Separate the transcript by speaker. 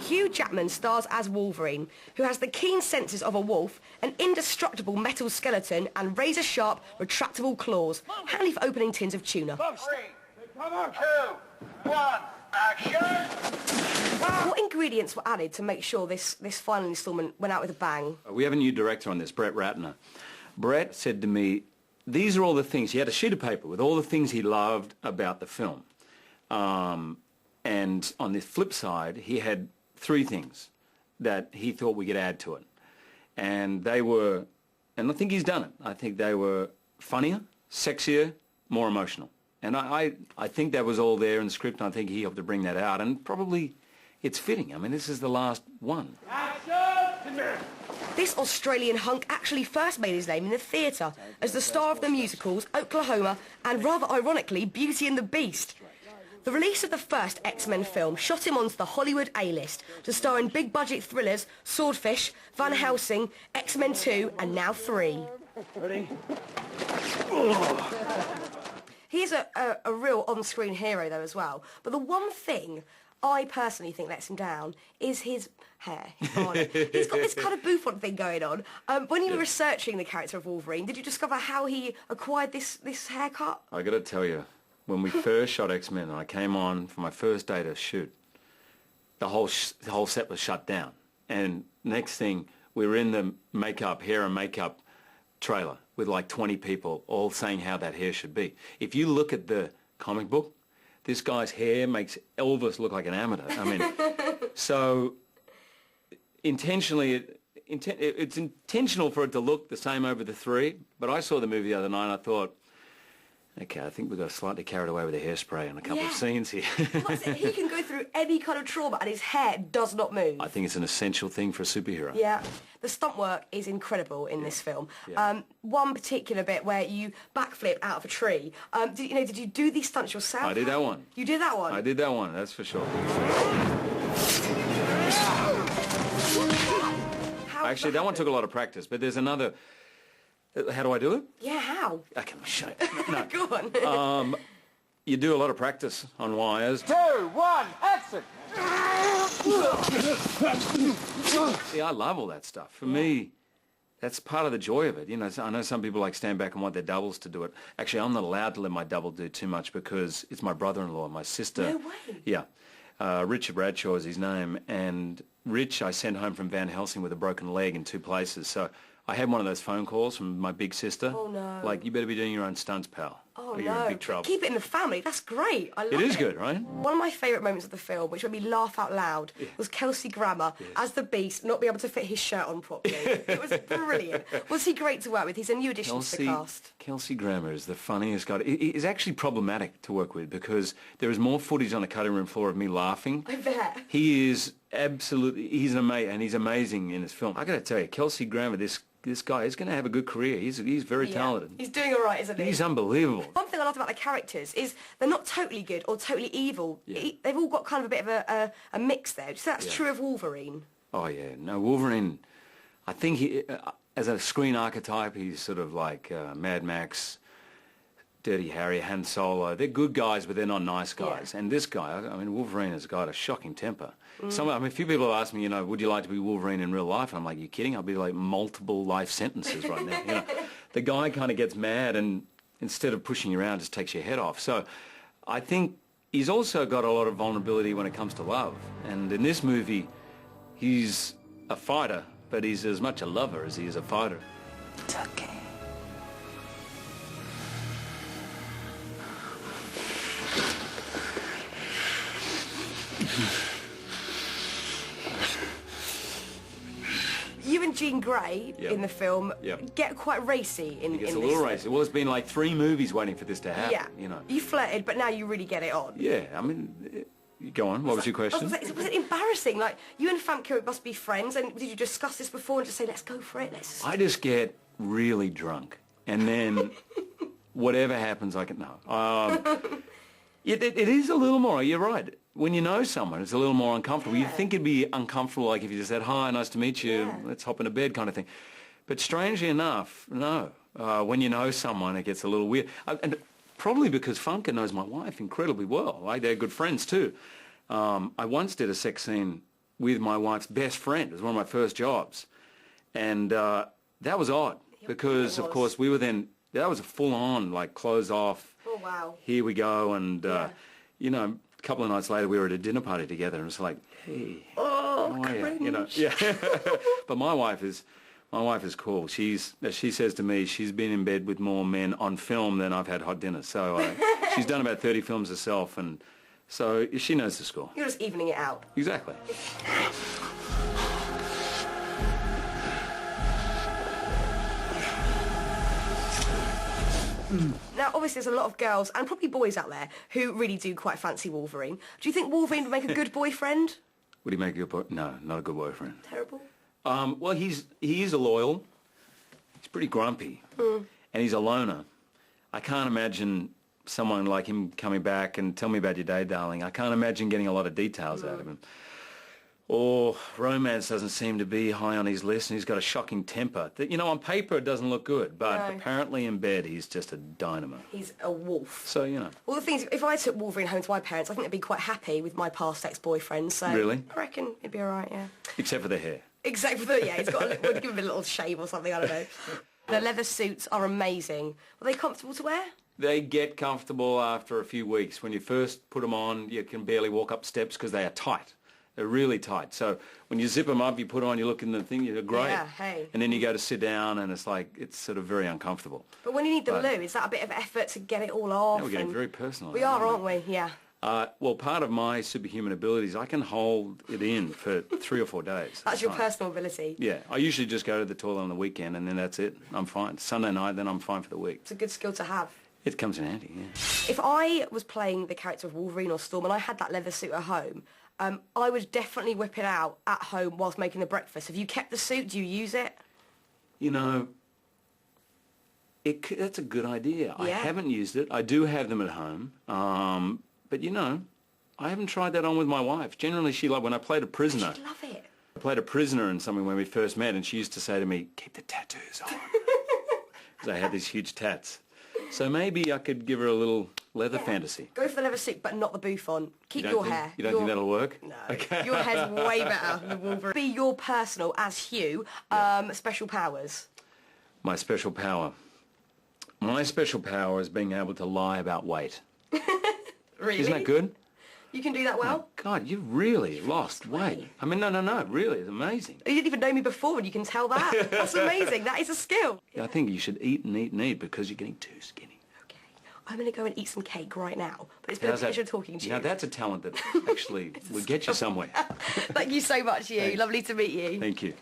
Speaker 1: Hugh Jackman stars as Wolverine, who has the keen senses of a wolf, an indestructible metal skeleton and razor-sharp, retractable claws, handy for opening tins of tuna.
Speaker 2: 3, 2, 1, action!
Speaker 1: What ingredients were added to make sure this final instalment went out with a bang?
Speaker 3: We have a new director on this, Brett Ratner. Brett said to me, these are all the things. He had a sheet of paper with all the things he loved about the film. And on the flip side, he had 3 things that he thought we could add to it. And they were, and I think he's done it, I think they were funnier, sexier, more emotional. And I think that was all there in the script, and I think he helped to bring that out. And probably it's fitting. I mean, this is the last one.
Speaker 1: This Australian hunk actually first made his name in the theatre as the star of the musicals Oklahoma and, rather ironically, Beauty and the Beast. The release of the first X-Men film shot him onto the Hollywood A-list to star in big-budget thrillers Swordfish, Van Helsing, X-Men 2 and now 3.
Speaker 3: Ready?
Speaker 1: He is a real on-screen hero, though, as well. But the one thing I personally think lets him down is his hair. He's got this kind of bouffant thing going on. When you were researching the character of Wolverine, did you discover how he acquired this haircut?
Speaker 3: I got to tell you, when we first shot X-Men and I came on for my first day to shoot, the whole set was shut down. And next thing, we were in the hair and makeup trailer with like 20 people all saying how that hair should be. If you look at the comic book, this guy's hair makes Elvis look like an amateur. I mean, so intentionally, it's intentional for it to look the same over the 3, but I saw the movie the other night and I thought, okay, I think we got slightly carried away with the hairspray in a couple of scenes here.
Speaker 1: Well, that's it. He can go through any kind of trauma and his hair does not move.
Speaker 3: I think it's an essential thing for a superhero.
Speaker 1: Yeah. The stunt work is incredible in this film.
Speaker 3: Yeah.
Speaker 1: One particular bit where you backflip out of a tree. Did you do these stunts yourself?
Speaker 3: I did that one.
Speaker 1: You did that one?
Speaker 3: I did that one, that's for sure. Actually, that one took a lot of practice, but there's another... How do I do it?
Speaker 1: Yeah, how?
Speaker 3: Okay, show you. No.
Speaker 1: Go on.
Speaker 3: You do a lot of practice on wires.
Speaker 2: 2, 1, action!
Speaker 3: See, I love all that stuff. For me, that's part of the joy of it. You know, I know some people like stand back and want their doubles to do it. Actually, I'm not allowed to let my double do too much because it's my brother-in-law, my sister.
Speaker 1: No way.
Speaker 3: Yeah. Richard Bradshaw is his name. And Rich, I sent home from Van Helsing with a broken leg in 2 places. So I had one of those phone calls from my big sister.
Speaker 1: Oh, no.
Speaker 3: Like, you better be doing your own stunts, pal.
Speaker 1: Oh,
Speaker 3: or you're in big trouble.
Speaker 1: Keep it in the family. That's great. I love it.
Speaker 3: It is good, right?
Speaker 1: One of my favourite moments of the film, which made me laugh out loud, was Kelsey Grammer as the Beast not be able to fit his shirt on properly. It was brilliant. Was he great to work with? He's a new addition to the cast.
Speaker 3: Kelsey Grammer is the funniest guy. He's actually problematic to work with because there is more footage on the cutting room floor of me laughing.
Speaker 1: I bet.
Speaker 3: He is absolutely, he's amazing in this film. I got to tell you, Kelsey Grammer, this guy is going to have a good career. He's very talented.
Speaker 1: He's doing all right, isn't he?
Speaker 3: He's unbelievable.
Speaker 1: One thing I love about the characters is they're not totally good or totally evil.
Speaker 3: Yeah.
Speaker 1: They've all got kind of a bit of a mix there. So that's true of Wolverine.
Speaker 3: Oh, yeah. No, Wolverine, I think he, as a screen archetype, he's sort of like Mad Max, Dirty Harry, Han Solo. They're good guys, but they're not nice guys. Yeah. And this guy, I mean, Wolverine has got a shocking temper. A few people have asked me, would you like to be Wolverine in real life? And I'm like, you kidding? I'll be like multiple life sentences right now. The guy kind of gets mad and instead of pushing you around, just takes your head off. So I think he's also got a lot of vulnerability when it comes to love. And in this movie, he's a fighter, but he's as much a lover as he is a fighter.
Speaker 4: It's okay.
Speaker 1: You and Jean Grey in the film get quite racy in
Speaker 3: It gets
Speaker 1: in
Speaker 3: a
Speaker 1: this
Speaker 3: little racy. Well, it's been like 3 movies waiting for this to happen.
Speaker 1: Yeah. You flirted, but now you really get it on.
Speaker 3: Yeah, I mean, go on. What was your question?
Speaker 1: Was it embarrassing? Like, you and Famke must be friends, and did you discuss this before and just say, let's go for it?
Speaker 3: I just get really drunk, and then whatever happens, I can know. It is a little more, you're right. When you know someone, it's a little more uncomfortable. You'd think it'd be uncomfortable, like if you just said, hi, nice to meet you, let's hop into bed kind of thing. But strangely enough, no. When you know someone, it gets a little weird. And probably because Funke knows my wife incredibly well. Like, they're good friends too. I once did a sex scene with my wife's best friend. It was one of my first jobs. And that was odd because, of course, we were then, that was a full-on, like, clothes off.
Speaker 1: Oh, wow.
Speaker 3: Here we go. And, you know, a couple of nights later, we were at a dinner party together, and it was like, hey, how are you? You know, yeah. But my wife is cool. As she says to me, she's been in bed with more men on film than I've had hot dinners. So she's done about 30 films herself, and so she knows the score.
Speaker 1: You're just evening it out.
Speaker 3: Exactly.
Speaker 1: Now, obviously, there's a lot of girls, and probably boys out there, who really do quite fancy Wolverine. Do you think Wolverine would make a good boyfriend?
Speaker 3: Would he make a good boy? No, not a good boyfriend.
Speaker 1: Terrible?
Speaker 3: Well, he is a loyal. He's pretty grumpy. And he's a loner. I can't imagine someone like him coming back and tell me about your day, darling. I can't imagine getting a lot of details out of him. Or romance doesn't seem to be high on his list, and he's got a shocking temper. You know, on paper it doesn't look good, but apparently in bed he's just a dynamo.
Speaker 1: He's a wolf.
Speaker 3: So, you know.
Speaker 1: Well, the thing is, if I took Wolverine home to my parents, I think they'd be quite happy with my past ex-boyfriend, so...
Speaker 3: Really?
Speaker 1: I reckon it'd be all right, yeah.
Speaker 3: Except for the hair.
Speaker 1: Except for the, he's got we'll give him a little shave or something, I don't know. The leather suits are amazing. Are they comfortable to wear?
Speaker 3: They get comfortable after a few weeks. When you first put them on, you can barely walk up steps because they are tight. They're really tight. So when you zip them up, you put on, you look in the thing, you're great.
Speaker 1: Yeah, hey.
Speaker 3: And then you go to sit down, and it's like, it's sort of very uncomfortable.
Speaker 1: But when you need the loo, is that a bit of effort to get it all off?
Speaker 3: Yeah, we're getting very personal.
Speaker 1: We are, aren't we? Yeah.
Speaker 3: Well, part of my superhuman abilities, I can hold it in for 3 or 4 days.
Speaker 1: That's your personal ability.
Speaker 3: Yeah. I usually just go to the toilet on the weekend, and then that's it. I'm fine. Sunday night, then I'm fine for the week.
Speaker 1: It's a good skill to have.
Speaker 3: It comes in handy, yeah.
Speaker 1: If I was playing the character of Wolverine or Storm and I had that leather suit at home, I would definitely whip it out at home whilst making the breakfast. Have you kept the suit? Do you use it?
Speaker 3: You know, that's a good idea.
Speaker 1: Yeah.
Speaker 3: I haven't used it. I do have them at home. But, you know, I haven't tried that on with my wife. Generally, when I played a prisoner...
Speaker 1: She'd love it.
Speaker 3: I played a prisoner in something when we first met, and she used to say to me, keep the tattoos on. Because I had these huge tats. So maybe I could give her a little leather fantasy.
Speaker 1: Go for the leather suit, but not the bouffant. Keep your hair.
Speaker 3: You don't think that'll work?
Speaker 1: No.
Speaker 3: Okay.
Speaker 1: Your hair's way better than Wolverine. Be your personal, as Hugh, special powers.
Speaker 3: My special power. My special power is being able to lie about weight.
Speaker 1: Really?
Speaker 3: Isn't that good?
Speaker 1: You can do that well?
Speaker 3: Oh, God, you've really lost weight. I mean, no, really, it's amazing.
Speaker 1: You didn't even know me before and you can tell that. That's amazing. That is a skill.
Speaker 3: I think you should eat and eat and eat because you're getting too skinny.
Speaker 1: Okay. I'm going to go and eat some cake right now. But it's been a pleasure talking to you.
Speaker 3: Now, that's a talent that actually would get you somewhere.
Speaker 1: Thank you so much, Hugh.
Speaker 3: Thanks.
Speaker 1: Lovely to meet you.
Speaker 3: Thank you.